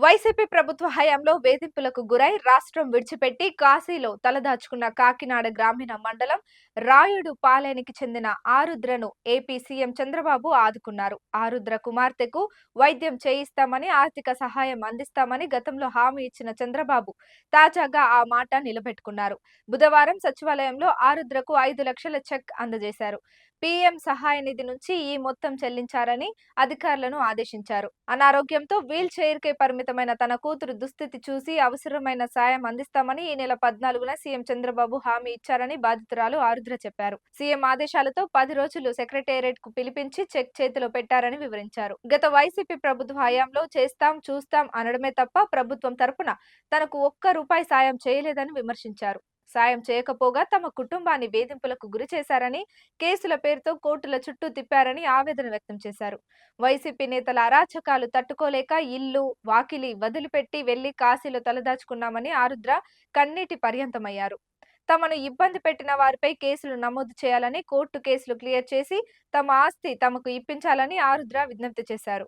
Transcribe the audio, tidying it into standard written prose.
YCP ప్రభుత్వ హయాంలో వేధింపులకు గురై రాష్ట్రం విడిచిపెట్టి కాశీలో తలదాచుకున్న కాకినాడ గ్రామీణ మండలం రాయుడు పాలెనికి చెందిన ఆరుద్రను ఏపీ సీఎం చంద్రబాబు ఆదుకున్నారు. ఆరుద్ర కుమార్తెకు వైద్యం చేయిస్తామని, ఆర్థిక సహాయం అందిస్తామని గతంలో హామీ ఇచ్చిన చంద్రబాబు తాజాగా ఆ మాట నిలబెట్టుకున్నారు. బుధవారం సచివాలయంలో ఆరుద్రకు 5 లక్షల చెక్ అందజేశారు. పీఎం సహాయ నిధి నుంచి ఈ మొత్తం చెల్లించారని అధికారులను ఆదేశించారు. అనారోగ్యంతో వీల్ చైర్కే పరిమితమైన తన కూతురు దుస్థితి చూసి అవసరమైన సాయం అందిస్తామని ఈ నెల 14న సీఎం చంద్రబాబు హామీ ఇచ్చారని బాధితురాలు ఆరుద్ర చెప్పారు. సీఎం ఆదేశాలతో 10 రోజులు సెక్రటేరియట్ కు పిలిపించి చెక్ చేతిలో పెట్టారని వివరించారు. గత వైసీపీ ప్రభుత్వ హయాంలో చేస్తాం చూస్తాం అనడమే తప్ప ప్రభుత్వం తరపున తనకు ఒక్క రూపాయి సాయం చేయలేదని విమర్శించారు. సాయం చేయకపోగా తమ కుటుంబాన్ని వేధింపులకు గురి చేశారని, కేసుల పేరుతో కోర్టుల చుట్టూ తిప్పారని ఆవేదన వ్యక్తం చేశారు. వైసీపీ నేతల అరాచకాలు తట్టుకోలేక ఇల్లు, వాకిలి వదిలిపెట్టి వెళ్లి కాశీలో తలదాచుకున్నామని ఆరుద్ర కన్నీటి పర్యంతమయ్యారు. తమను ఇబ్బంది పెట్టిన వారిపై కేసులు నమోదు చేయాలని, కోర్టు కేసులు క్లియర్ చేసి తమ ఆస్తి తమకు ఇప్పించాలని ఆరుద్ర విజ్ఞప్తి చేశారు.